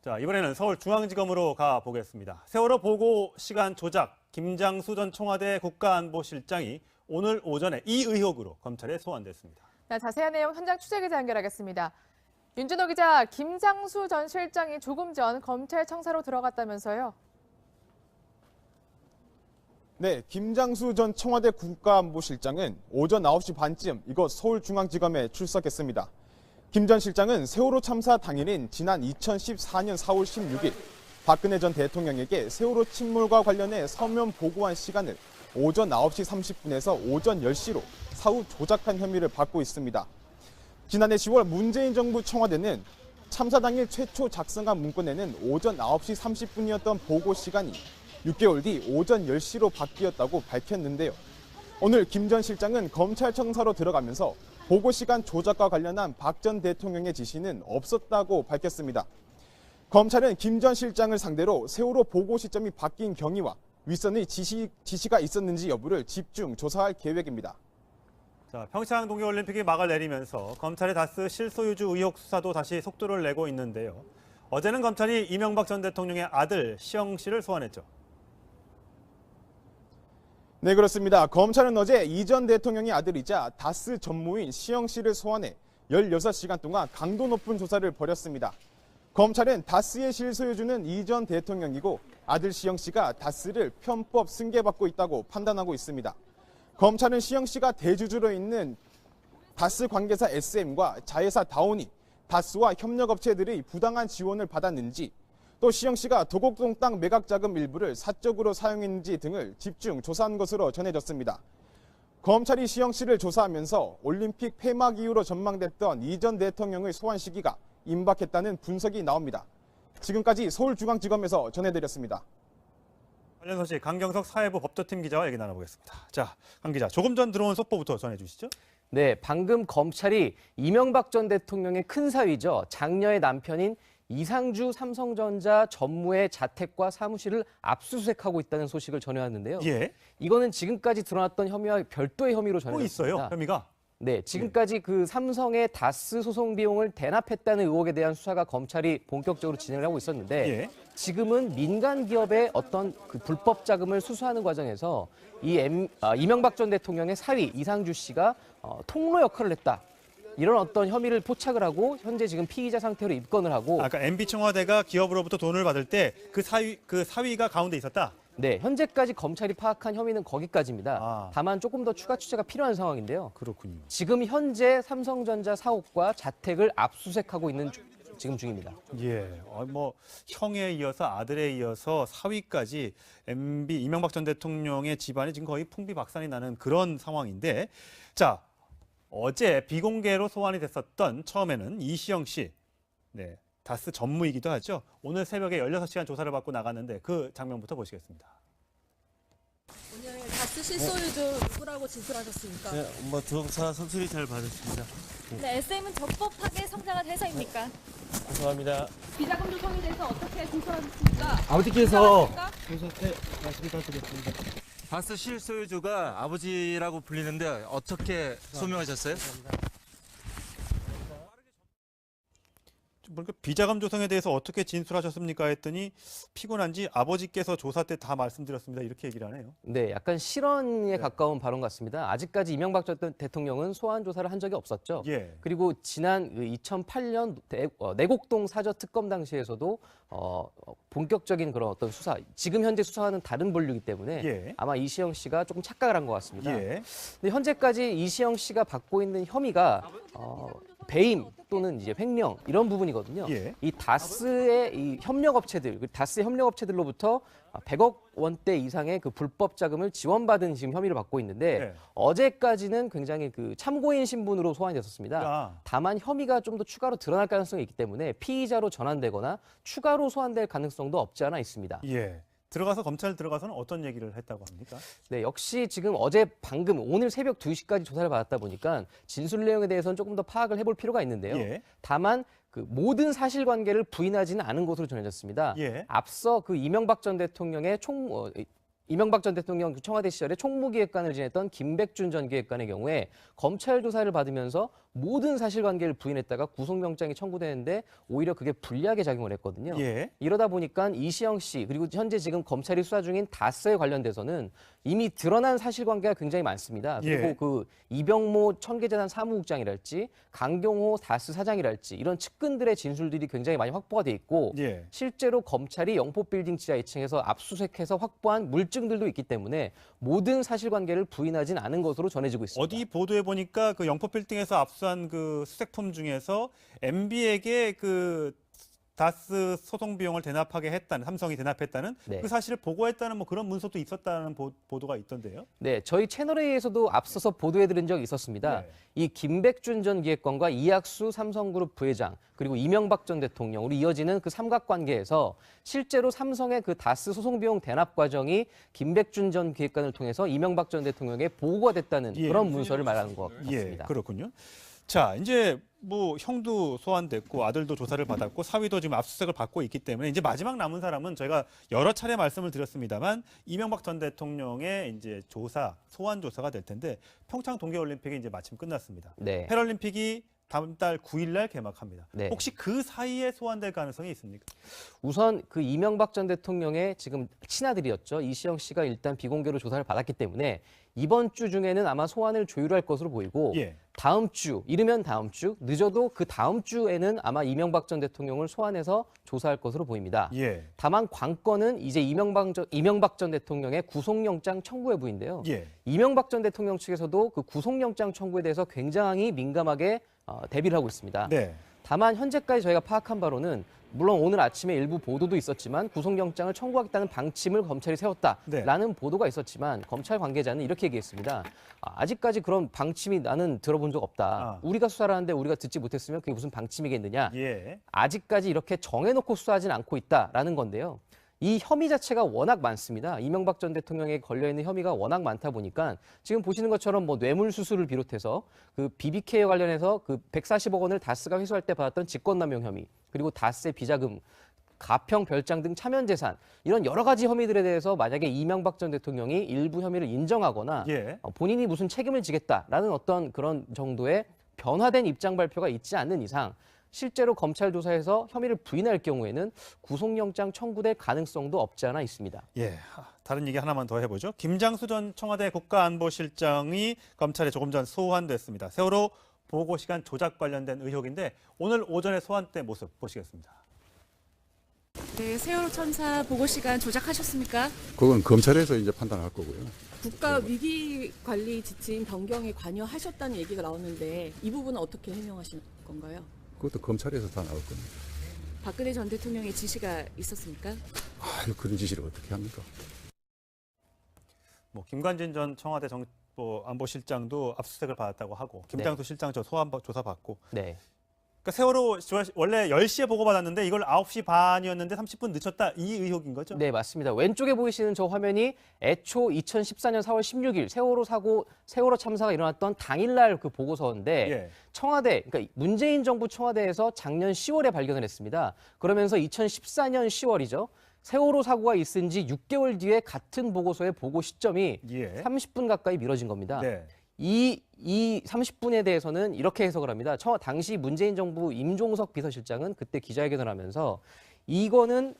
자, 이번에는 서울중앙지검으로 가보겠습니다. 세월호 보고 시간 조작, 김장수 전 청와대 국가안보실장이 오늘 오전에 이 의혹으로 검찰에 소환됐습니다. 네, 자세한 내용 현장 취재기자 연결하겠습니다. 윤준호 기자, 김장수 전 실장이 조금 전 검찰 청사로 들어갔다면서요? 네, 김장수 전 청와대 국가안보실장은 오전 9시 반쯤 이곳 서울중앙지검에 출석했습니다. 김 전 실장은 세월호 참사 당일인 지난 2014년 4월 16일 박근혜 전 대통령에게 세월호 침몰과 관련해 서면 보고한 시간을 오전 9시 30분에서 오전 10시로 사후 조작한 혐의를 받고 있습니다. 지난해 10월 문재인 정부 청와대는 참사 당일 최초 작성한 문건에는 오전 9시 30분이었던 보고 시간이 6개월 뒤 오전 10시로 바뀌었다고 밝혔는데요. 오늘 김 전 실장은 검찰청사로 들어가면서 보고 시간 조작과 관련한 박 전 대통령의 지시는 없었다고 밝혔습니다. 검찰은 김 전 실장을 상대로 세월호 보고 시점이 바뀐 경위와 윗선의 지시가 있었는지 여부를 집중 조사할 계획입니다. 자, 평창 동계올림픽이 막을 내리면서 검찰의 다스 실소유주 의혹 수사도 다시 속도를 내고 있는데요. 어제는 검찰이 이명박 전 대통령의 아들 시영 씨를 소환했죠. 네, 그렇습니다. 검찰은 어제 이 전 대통령의 아들이자 다스 전무인 시영 씨를 소환해 16시간 동안 강도 높은 조사를 벌였습니다. 검찰은 다스의 실소유주는 이 전 대통령이고 아들 시영 씨가 다스를 편법 승계받고 있다고 판단하고 있습니다. 검찰은 시영 씨가 대주주로 있는 다스 관계사 SM과 자회사 다온이 다스와 협력업체들의 부당한 지원을 받았는지, 또 시영 씨가 도곡동 땅 매각 자금 일부를 사적으로 사용했는지 등을 집중 조사한 것으로 전해졌습니다. 검찰이 시영 씨를 조사하면서 올림픽 폐막 이후로 전망됐던 이 전 대통령의 소환 시기가 임박했다는 분석이 나옵니다. 지금까지 서울중앙지검에서 전해드렸습니다. 관련 소식 강경석 사회부 법조팀 기자와 얘기 나눠보겠습니다. 자, 강 기자, 조금 전 들어온 속보부터 전해주시죠. 네, 방금 검찰이 이명박 전 대통령의 큰 사위죠. 장녀의 남편인 이상주 삼성전자 전무의 자택과 사무실을 압수수색하고 있다는 소식을 전해왔는데요. 예. 이거는 지금까지 드러났던 혐의와 별도의 혐의로 또 전해졌습니다. 있어요, 혐의가. 네, 지금까지 그 삼성의 다스 소송 비용을 대납했다는 의혹에 대한 수사가 검찰이 본격적으로 진행을 하고 있었는데 예. 지금은 민간 기업의 어떤 그 불법 자금을 수수하는 과정에서 이명박 전 대통령의 사위 이상주 씨가 통로 역할을 했다. 이런 어떤 혐의를 포착을 하고 현재 지금 피의자 상태로 입건을 하고 아까 MB 청와대가 기업으로부터 돈을 받을 때 그 사위가 가운데 있었다. 네, 현재까지 검찰이 파악한 혐의는 거기까지입니다. 다만 조금 더 추가 취재가 필요한 상황인데요. 그렇군요. 지금 현재 삼성전자 사옥과 자택을 압수수색하고 있는 지금 중입니다. 예, 뭐 형에 이어서 아들에 이어서 사위까지 MB 이명박 전 대통령의 집안이 지금 거의 풍비박산이 나는 그런 상황인데, 자, 어제 비공개로 소환이 됐었던 처음에는 이시영 씨, 네, 다스 전무이기도 하죠. 오늘 새벽에 16시간 조사를 받고 나갔는데 그 장면부터 보시겠습니다. 오늘 다스 실소유주 누구라고 진술하셨습니까? 네, 뭐 조사 성실히 잘 받았습니다. 네, SM은 적법하게 성장한 회사입니까? 죄송합니다. 비자금 조성에 대해서 어떻게 진술하셨습니까? 아버지께서 조사 때 말씀드리겠습니다. 다스 실소유주가 아버지라고 불리는데 어떻게 소명하셨어요? 보니까 비자금 조성에 대해서 어떻게 진술하셨습니까 했더니 피곤한지 아버지께서 조사 때 다 말씀드렸습니다. 이렇게 얘기를 하네요. 네, 약간 실언에 가까운 발언 같습니다. 아직까지 이명박 전 대통령은 소환 조사를 한 적이 없었죠. 예. 그리고 지난 2008년 내곡동 사저 특검 당시에서도 본격적인 그런 어떤 수사, 지금 현재 수사와는 다른 본류이기 때문에 예. 아마 이시영 씨가 조금 착각을 한 것 같습니다. 예. 근데 현재까지 이시영 씨가 받고 있는 혐의가 배임 또는 이제 횡령 이런 부분이거든요. 예. 이 다스의 이 협력업체들, 다스의 협력업체들로부터 100억 원대 이상의 그 불법 자금을 지원받은 지금 혐의를 받고 있는데 네. 어제까지는 굉장히 그 참고인 신분으로 소환이 됐었습니다. 아. 다만 혐의가 좀 더 추가로 드러날 가능성이 있기 때문에 피의자로 전환되거나 추가로 소환될 가능성도 없지 않아 있습니다. 예. 검찰 들어가서는 어떤 얘기를 했다고 합니까? 네, 역시 지금 방금 오늘 새벽 2시까지 조사를 받았다 보니까 진술 내용에 대해서는 조금 더 파악을 해볼 필요가 있는데요. 예. 다만 그 모든 사실관계를 부인하지는 않은 것으로 전해졌습니다. 예. 앞서 그 이명박 전 대통령 청와대 시절에 총무기획관을 지냈던 김백준 전 기획관의 경우에 검찰 조사를 받으면서 모든 사실관계를 부인했다가 구속영장이 청구되는데 오히려 그게 불리하게 작용을 했거든요. 예. 이러다 보니까 이시영 씨 그리고 현재 지금 검찰이 수사 중인 다스에 관련돼서는 이미 드러난 사실관계가 굉장히 많습니다. 그리고 예. 그 이병모 청계재단 사무국장이랄지 강경호 다스 사장이랄지 이런 측근들의 진술들이 굉장히 많이 확보가 돼 있고 예. 실제로 검찰이 영포빌딩 지하 2층에서 압수수색해서 확보한 물증들도 있기 때문에 모든 사실관계를 부인하진 않은 것으로 전해지고 있습니다. 어디 보도에 보니까 그 영포빌딩에서 압수한 그 수색품 중에서 MB에게 그 다스 소송 비용을 대납하게 했다는, 삼성이 대납했다는 네. 그 사실을 보고했다는 뭐 그런 문서도 있었다는 보도가 있던데요. 네, 저희 채널A에서도 앞서서 보도해드린 적이 있었습니다. 네. 이 김백준 전 기획관과 이학수 삼성그룹 부회장 그리고 이명박 전 대통령으로 이어지는 그 삼각관계에서 실제로 삼성의 그 다스 소송 비용 대납 과정이 김백준 전 기획관을 통해서 이명박 전 대통령에 보고가 됐다는 예. 그런 문서를 말하는 것 예, 같습니다. 그렇군요. 자, 이제 뭐 형도 소환됐고 아들도 조사를 받았고 사위도 지금 압수수색을 받고 있기 때문에 이제 마지막 남은 사람은 저희가 여러 차례 말씀을 드렸습니다만 이명박 전 대통령의 이제 조사, 소환 조사가 될 텐데 평창 동계올림픽이 이제 마침 끝났습니다. 네. 패럴림픽이 다음 달 9일 날 개막합니다. 네. 혹시 그 사이에 소환될 가능성이 있습니까? 우선 그 이명박 전 대통령의 지금 친아들이었죠. 이시영 씨가 일단 비공개로 조사를 받았기 때문에 이번 주 중에는 아마 소환을 조율할 것으로 보이고 예. 다음 주, 이르면 다음 주, 늦어도 그 다음 주에는 아마 이명박 전 대통령을 소환해서 조사할 것으로 보입니다. 예. 다만 관건은 이제 이명박 전 대통령의 구속영장 청구 여부인데요. 예. 이명박 전 대통령 측에서도 그 구속영장 청구에 대해서 굉장히 민감하게 대비를 하고 있습니다. 네. 다만 현재까지 저희가 파악한 바로는 물론 오늘 아침에 일부 보도도 있었지만 구속영장을 청구하겠다는 방침을 검찰이 세웠다라는 네. 보도가 있었지만 검찰 관계자는 이렇게 얘기했습니다. 아직까지 그런 방침이 나는 들어본 적 없다. 우리가 수사를 하는데 우리가 듣지 못했으면 그게 무슨 방침이겠느냐. 예. 아직까지 이렇게 정해놓고 수사하진 않고 있다라는 건데요. 이 혐의 자체가 워낙 많습니다. 이명박 전 대통령에 걸려있는 혐의가 워낙 많다 보니까 지금 보시는 것처럼 뭐 뇌물수수를 비롯해서 그 BBK에 관련해서 그 140억 원을 다스가 회수할 때 받았던 직권남용 혐의 그리고 다스의 비자금, 가평, 별장 등 차면재산 이런 여러 가지 혐의들에 대해서 만약에 이명박 전 대통령이 일부 혐의를 인정하거나 예. 본인이 무슨 책임을 지겠다라는 어떤 그런 정도의 변화된 입장 발표가 있지 않는 이상 실제로 검찰 조사에서 혐의를 부인할 경우에는 구속영장 청구될 가능성도 없지 않아 있습니다. 예. 다른 얘기 하나만 더 해보죠. 김장수 전 청와대 국가안보실장이 검찰에 조금 전 소환됐습니다. 세월호 보고 시간 조작 관련된 의혹인데 오늘 오전에 소환된 모습 보시겠습니다. 네, 세월호 참사 보고 시간 조작하셨습니까? 그건 검찰에서 이제 판단할 거고요. 국가 위기 관리 지침 변경에 관여하셨다는 얘기가 나오는데 이 부분은 어떻게 해명하실 건가요? 그것도 검찰에서 다 나올 겁니다. 박근혜 전 대통령의 지시가 있었습니까? 아유, 그런 지시를 어떻게 합니까? 뭐 김관진 전 청와대 안보실장도 압수수색을 받았다고 하고 김장수 실장 저 소환 조사 받고. 네. 그러니까 세월호 원래 10시에 보고받았는데 이걸 9시 반이었는데 30분 늦췄다 이 의혹인 거죠? 네, 맞습니다. 왼쪽에 보이시는 저 화면이 애초 2014년 4월 16일 세월호 참사가 일어났던 당일날 그 보고서인데 예. 청와대, 그러니까 문재인 정부 청와대에서 작년 10월에 발견을 했습니다. 그러면서 2014년 10월이죠. 세월호 사고가 있은 지 6개월 뒤에 같은 보고서의 보고 시점이 예. 30분 가까이 미뤄진 겁니다. 네. 이 30분에 대해서는 이렇게 해석을 합니다. 당시 문재인 정부 임종석 비서실장은 그때 기자회견을 하면서 이거는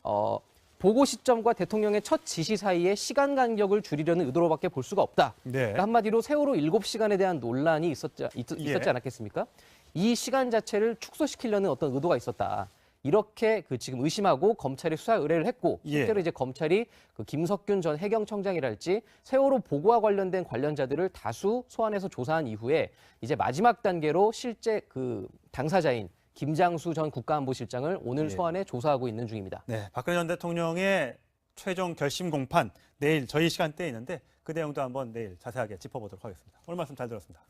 보고 시점과 대통령의 첫 지시 사이에 시간 간격을 줄이려는 의도로밖에 볼 수가 없다. 네. 그러니까 한마디로 세월호 7시간에 대한 논란이 있었지 않았겠습니까? 이 시간 자체를 축소시키려는 어떤 의도가 있었다. 이렇게 지금 의심하고 검찰이 수사 의뢰를 했고 실제로 이제 검찰이 그 김석균 전 해경청장이랄지 세월호 보고와 관련된 관련자들을 다수 소환해서 조사한 이후에 이제 마지막 단계로 실제 그 당사자인 김장수 전 국가안보실장을 오늘 소환해 조사하고 있는 중입니다. 네, 박근혜 전 대통령의 최종 결심 공판 내일 저희 시간대에 있는데 그 내용도 한번 내일 자세하게 짚어보도록 하겠습니다. 오늘 말씀 잘 들었습니다.